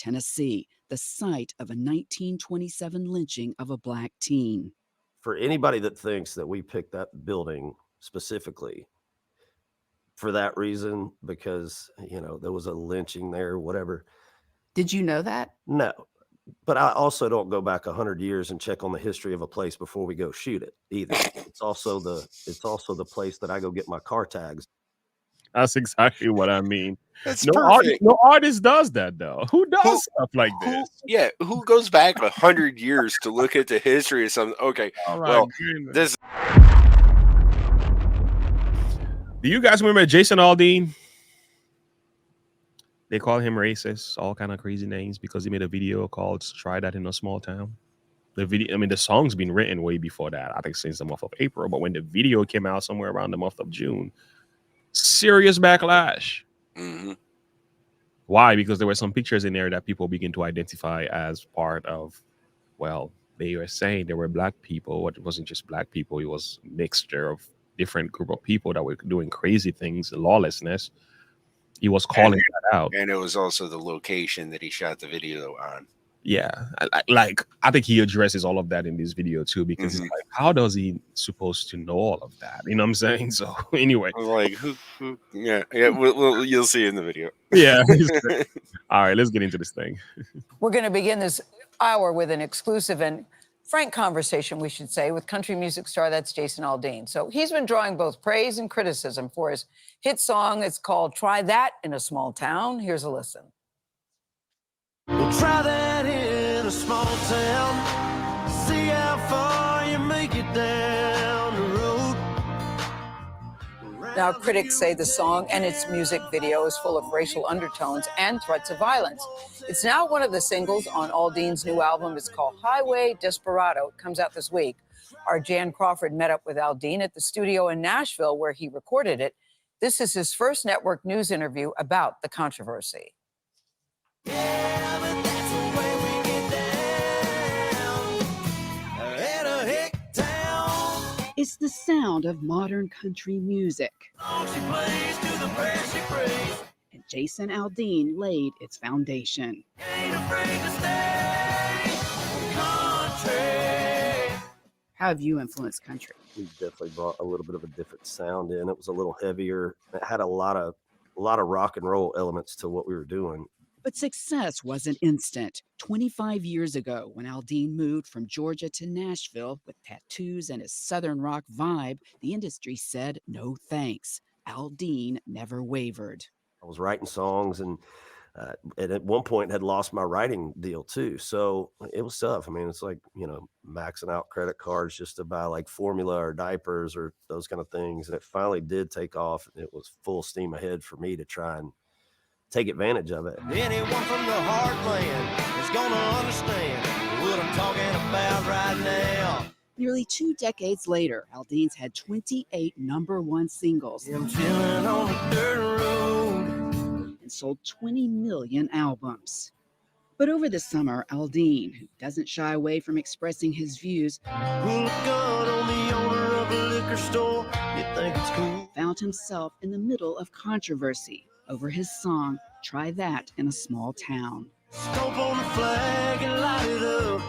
Tennessee, the site of a 1927 lynching of a black teen. For anybody that thinks that we picked that building specifically for that reason, because, there was a lynching there, whatever. Did you know that? No. But I also don't go back 100 years and check on the history of a place before we go shoot it either. It's also the place that I go get my car tags. That's exactly what I mean. That's no perfect. No artist does that though. Who does stuff like this? Who goes back 100 years to look at the history of something? Okay, this. Do you guys remember Jason Aldean? They call him racist, all kind of crazy names because he made a video called "Try That in a Small Town." The song's been written way before that. I think since the month of April, but when the video came out somewhere around the month of June, serious backlash. Mm-hmm. Why? Because there were some pictures in there that people begin to identify as part of, they were saying there were black people. It wasn't just black people. It was a mixture of different group of people that were doing crazy things, lawlessness. He was calling that out. And it was also the location that he shot the video on. Yeah. I think he addresses all of that in this video too, because it's like, how does he supposed to know all of that? You know what I'm saying? So anyway. Like, you'll see in the video. Yeah. All right, let's get into this thing. We're going to begin this hour with an exclusive and frank conversation, we should say, with country music star, that's Jason Aldean. So he's been drawing both praise and criticism for his hit song. It's called Try That in a Small Town. Here's a listen. We'll try that in a small town. See how far you make it down the road. Now, critics say the song and its music video is full of racial undertones and threats of violence. It's now one of the singles on Aldean's new album. It's called Highway Desperado. It comes out this week. Our Jan Crawford met up with Aldean at the studio in Nashville where he recorded it. This is his first network news interview about the controversy. Yeah, but that's the way we get down. At a hick town. It's the sound of modern country music. She plays to the prayer she prays. And Jason Aldean laid its foundation. Ain't afraid to stay country. How have you influenced country? We definitely brought a little bit of a different sound in. It was a little heavier. It had a lot of rock and roll elements to what we were doing. But success wasn't instant. 25 years ago, when Aldean moved from Georgia to Nashville with tattoos and his Southern rock vibe, the industry said no thanks. Aldean never wavered. I was writing songs and at one point had lost my writing deal too. So it was tough. I mean, it's like, maxing out credit cards just to buy like formula or diapers or those kind of things. And it finally did take off. It was full steam ahead for me to try and take advantage of it. Anyone from the heartland is gonna understand what I'm talking about right now. Nearly 2 decades later, Aldean's had 28 #1 singles. I'm chilling on the dirt road. And sold 20 million albums. But over the summer, Aldean, who doesn't shy away from expressing his views, Pull a gun on the owner of a liquor store. You think it's cool? found himself in the middle of controversy over his song, Try That in a Small Town. Stomp on the flag and light it up.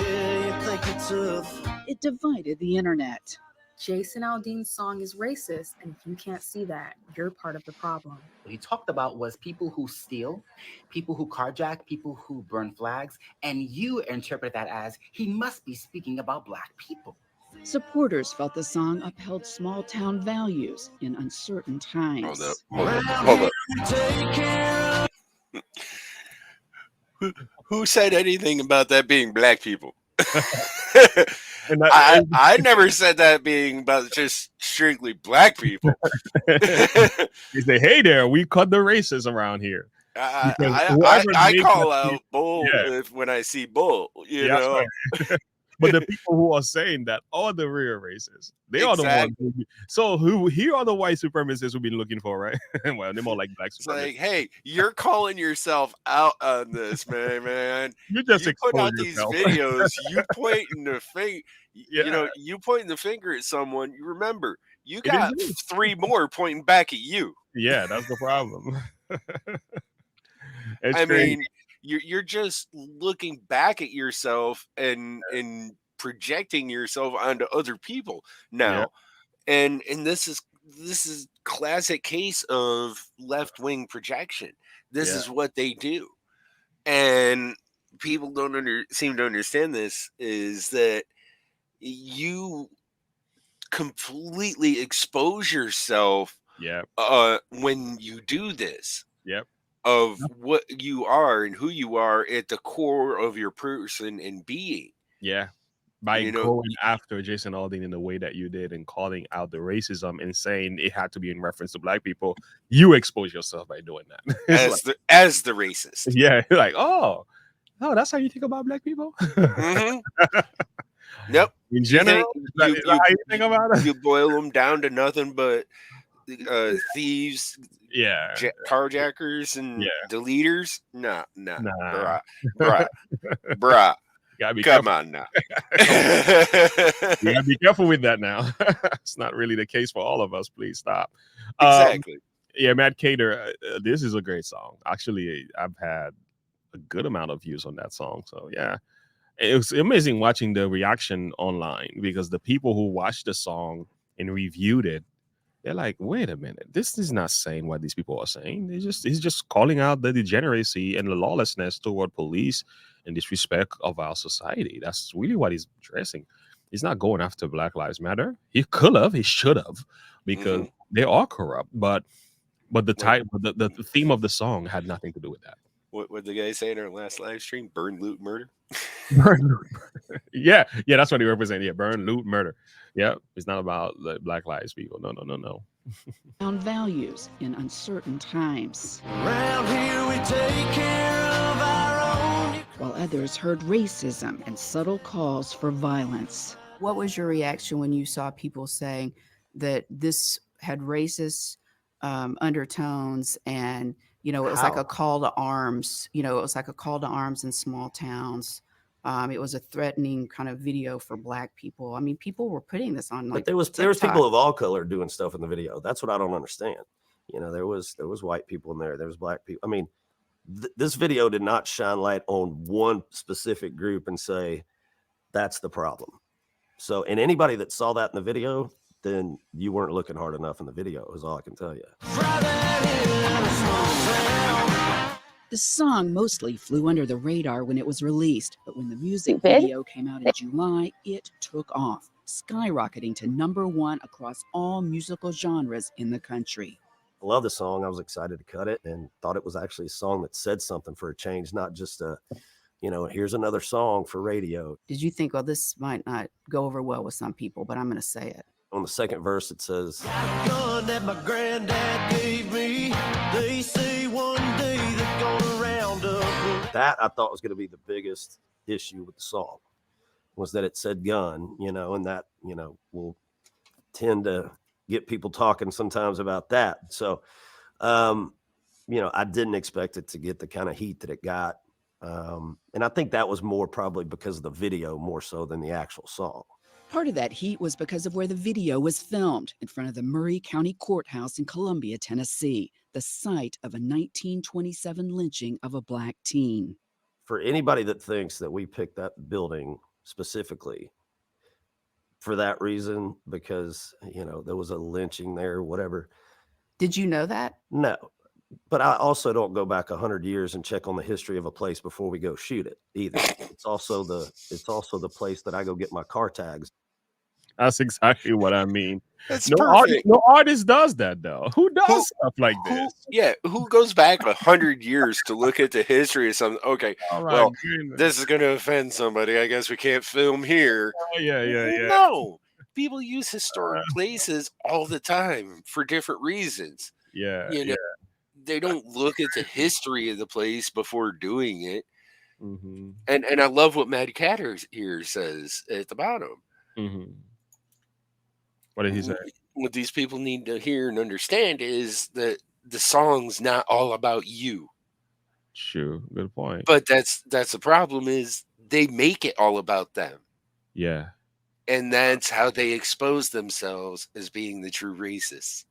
Yeah, you think it's tough. It divided the internet. Jason Aldean's song is racist, and if you can't see that, you're part of the problem. What he talked about was people who steal, people who carjack, people who burn flags, and you interpret that as he must be speaking about black people. Supporters felt the song upheld small-town values in uncertain times. Hold up. Who said anything about that being black people? I never said that being about just strictly black people. They say, hey there, we cut the racists around here. I call out bull when I see bull, you know. Right. But the people who are saying that are the real racists. They are the ones. So here are the white supremacists we've been looking for, right? Well, they're more like black supremacists. It's like, hey, you're calling yourself out on this, man. You just put out yourself. These videos. You pointing the finger. You pointing the finger at someone. You remember, you got 3 more pointing back at you. Yeah, that's the problem. It's I crazy. mean, you're just looking back at yourself and projecting yourself onto other people Yeah, now. And this is classic case of left-wing projection. This yeah, is what they do. And people don't seem to understand this is that you completely expose yourself yeah, when you do this yep. of what you are and who you are at the core of your person and being. Yeah. By You know, going after Jason Aldean in the way that you did and calling out the racism and saying it had to be in reference to black people, you expose yourself by doing that. It's like, as the racist. yeah, you're like, oh, that's how you think about black people? Hmm. Nope. In You think general? Is that how you think about it? you boil them down to nothing but thieves, Yeah. carjackers, and Yeah. deleters? Nah, Nah. bruh, bruh, bruh. You gotta be Come careful. on now. You gotta be careful with that now. It's not really the case for all of us. Please stop. Exactly. Yeah, Matt Cater, this is a great song. Actually, I've had a good amount of views on that song. So yeah, it was amazing watching the reaction online because the people who watched the song and reviewed it, they're like, wait a minute, this is not saying what these people are saying. He's just calling out the degeneracy and the lawlessness toward police and disrespect of our society. That's really what he's addressing. He's not going after Black Lives Matter. He could have, he should have, because Mhm. they are corrupt. But the What, type, the theme of the song had nothing to do with that. what the guy say in our last live stream? Burn, loot, murder. Burn, loot, murder. Yeah, that's what he represents. Yeah, burn, loot, murder. Yeah, it's not about the Black Lives people. No. Found values in uncertain times, Around here we take care of our own. while others heard racism and subtle calls for violence. What was your reaction when you saw people saying that this had racist undertones and, it was like How? a call to arms, it was like a call to arms in small towns. It was a threatening kind of video for Black people. I mean, people were putting this on But like there was TikTok. people of all color doing stuff in the video. That's what I don't understand. There was white people in there. There was black people. I mean, this video did not shine light on one specific group and say that's the problem. So, and anybody that saw that in the video, then you weren't looking hard enough in the video, is all I can tell you. The song mostly flew under the radar when it was released, but when the music Stupid. video came out in July, it took off, skyrocketing to #1 across all musical genres in the country. I love the song. I was excited to cut it and thought it was actually a song that said something for a change, not just here's another song for radio. Did you think, well, this might not go over well with some people, but I'm going to say it? On the second verse, it says, Gun that my granddad gave me. They say one day they're gonna round up. that I thought was going to be the biggest issue with the song, was that it said gun, and that, will tend to get people talking sometimes about that. So, I didn't expect it to get the kind of heat that it got. And I think that was more probably because of the video more so than the actual song. Part of that heat was because of where the video was filmed, in front of the Murray County Courthouse in Columbia, Tennessee, the site of a 1927 lynching of a Black teen. For anybody that thinks that we picked that building specifically for that reason, because, there was a lynching there, whatever. Did you know that? No, but I also don't go back 100 years and check on the history of a place before we go shoot it either. It's also the place that I go get my car tags. That's exactly what I mean. That's No perfect. artist does that though. Who does stuff like this? Who goes back 100 years to look at the history of something? Okay, Oh my well, goodness. this is going to offend somebody. I guess we can't film here. Oh, yeah. No, people use historic places all the time for different reasons. Yeah. They don't look at the history of the place before doing it. Mm-hmm. And I love what Mad Catter here says at the bottom. Mm-hmm. What did he say? What these people need to hear and understand is that the song's not all about you. Sure, good point. But that's the problem is they make it all about them. Yeah. And that's how they expose themselves as being the true racists.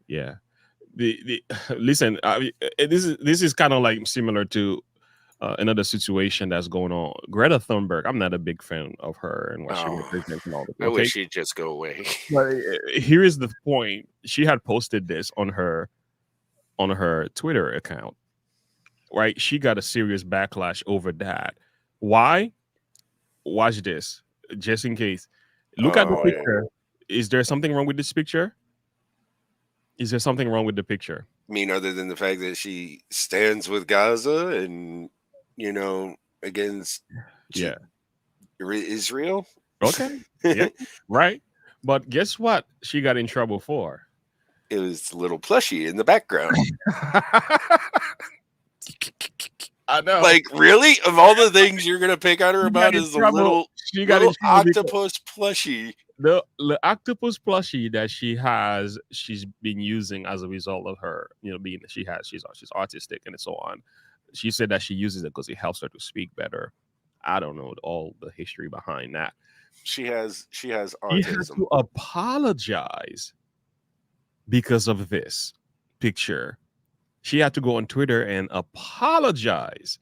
Yeah. the listen. This is kind of like similar to another situation that's going on. Greta Thunberg. I'm not a big fan of her and what she Oh, represents and all that. I Okay, wish she'd just go away. but here is the point. She had posted this on her Twitter account. Right, she got a serious backlash over that. Why? Watch this, just in case. Look at the Oh, yeah. picture. Is there something wrong with this picture? Is there something wrong with the picture? I mean, other than the fact that she stands with Gaza and, against Yeah. Israel. Okay. Yeah. Right. But guess what? She got in trouble for. It was a little plushy in the background. I know. Like, really? Of all the things you're gonna pick on her She about got in is the trouble. She got in little trouble because octopus plushie. the octopus plushie that she's been using as a result of her, being that she's artistic and so on. She said that she uses it because it helps her to speak better. I don't know all the history behind that. She has She had autism. to apologize because of this picture. She had to go on Twitter and apologize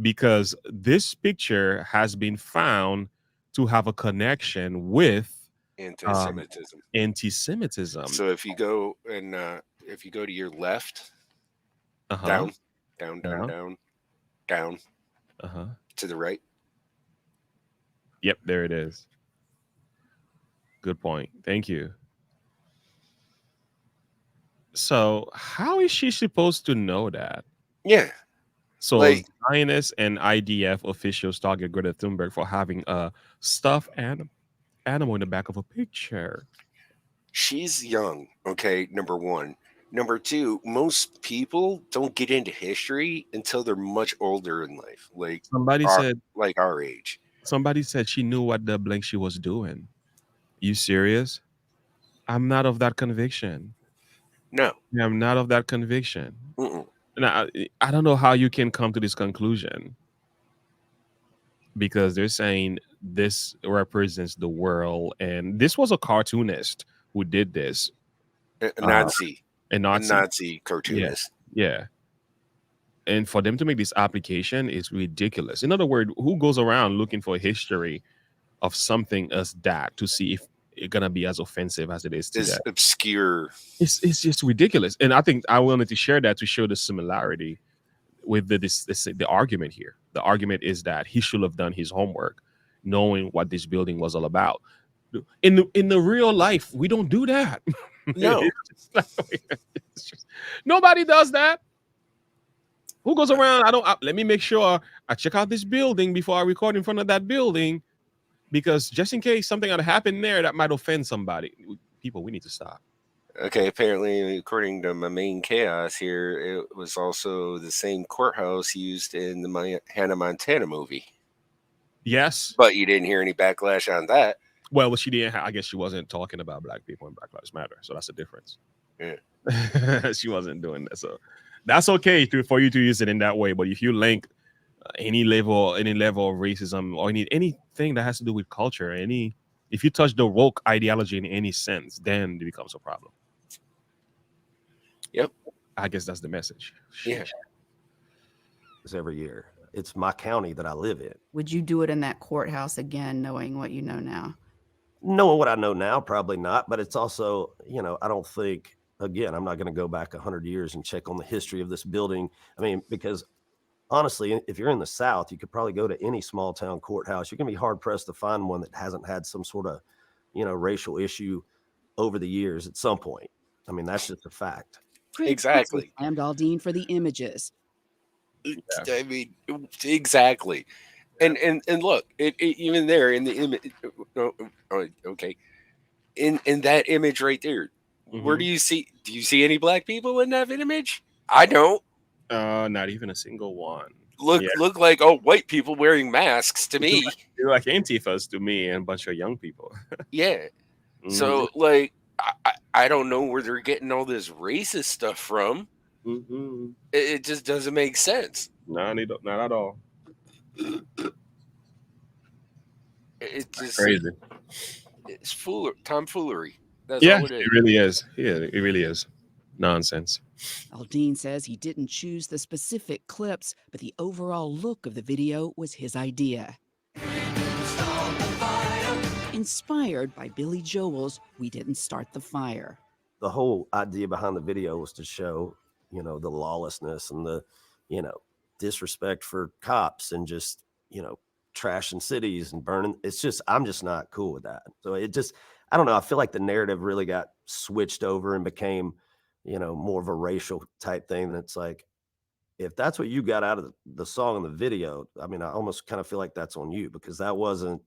because this picture has been found to have a connection with Anti-Semitism. anti-Semitism. So if you go to your left, Uh-huh. down Uh-huh. to the right. Yep, there it is. Good point. Thank you. So, how is she supposed to know that? Yeah. So, Like- Zionists and IDF officials target Greta Thunberg for having a stuffed animal in the back of a picture. She's young, okay, number one. Number two, most people don't get into history until they're much older in life, like Somebody our age. Somebody said she knew what the blank she was doing. You serious? I'm not of that conviction. No. I'm not of that conviction. Mm-mm. Now, I don't know how you can come to this conclusion because they're saying this represents the world, and this was a cartoonist who did this. A Nazi. A A Nazi. Nazi cartoonist. Yeah. And for them to make this application is ridiculous. In other words, who goes around looking for a history of something as that to see if it's gonna be as offensive as it is today? This obscure. It's just ridiculous. And I think I wanted to share that to show the similarity with the argument here. The argument is that he should have done his homework, knowing what this building was all about. In the real life, we don't do that. No. Nobody does that. Who goes around? Let me make sure I check out this building before I record in front of that building, because just in case something had happened there that might offend somebody. People, we need to stop. Okay, apparently, according to my main chaos here, it was also the same courthouse used in the Hannah Montana movie. Yes. But you didn't hear any backlash on that. Well, she didn't. I guess she wasn't talking about black people and Black Lives Matter, so that's the difference. Yeah. She wasn't doing that, so that's okay for you to use it in that way. But if you link any level of racism or anything that has to do with culture, if you touch the woke ideology in any sense, then it becomes a problem. Yep. I guess that's the message. Yeah. Every year. It's my county that I live in. Would you do it in that courthouse again, knowing what you know now? Knowing what I know now, probably not. But it's also, I don't think, again, I'm not going to go back 100 years and check on the history of this building. I mean, because honestly, if you're in the South, you could probably go to any small town courthouse. You're going to be hard pressed to find one that hasn't had some sort of, racial issue over the years at some point. I mean, that's just a fact. Exactly. Slammed Aldean for the images. I mean, exactly. And look, it even there in the image. Okay, in that image right there, where do you see? Do you see any black people in that image? I don't. Not even a single one. Look like white people wearing masks to me. They're like Antifas to me and a bunch of young people. Yeah. So like, I don't know where they're getting all this racist stuff from. Mm-hmm. It just doesn't make sense. No, not at all. It's just crazy. It's tomfoolery. That's Yeah, all it is. it really is. Yeah, it really is. Nonsense. Aldean says he didn't choose the specific clips, but the overall look of the video was his idea. Inspired by Billy Joel's We Didn't Start the Fire. The whole idea behind the video was to show, you know, the lawlessness and the, you know, disrespect for cops and just, you know, trashing cities and burning. It's just, I'm just not cool with that. So it just, I don't know. I feel like the narrative really got switched over and became, you know, more of a racial type thing. And it's like, if that's what you got out of the song and the video, I mean, I almost kind of feel like that's on you because that wasn't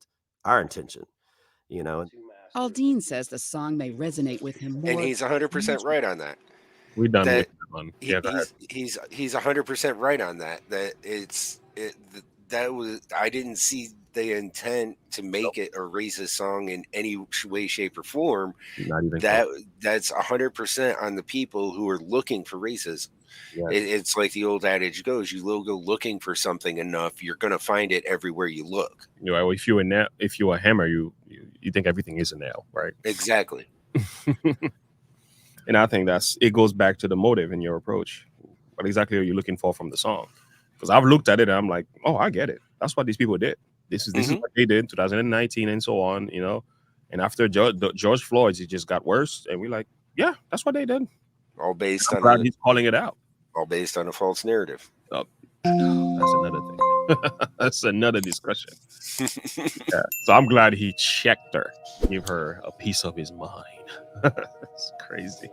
our intention, you know. Aldean says the song may resonate with him more. And he's 100% right on that. We're done with That that one. Yeah, go ahead. he's 100% right on that. That that was, I didn't see the intent to make it a racist song in any way, shape, or form. Not even That's 100% on the people who are looking for racism. Yes. It's like the old adage goes: you go looking for something enough, you're gonna find it everywhere you look. You know, if you're a hammer, you think everything is a nail, right? Exactly. And I think it goes back to the motive in your approach. What exactly are you looking for from the song? Because I've looked at it and I'm like, oh, I get it. That's what these people did. This is what they did in 2019 and so on, you know. And after George Floyd's, it just got worse. And we're like, yeah, that's what they did. All based I'm on glad he's calling it out. all based on a false narrative. Oh, that's another thing. That's another discussion. Yeah. So I'm glad he checked her, give her a piece of his mind. It's crazy.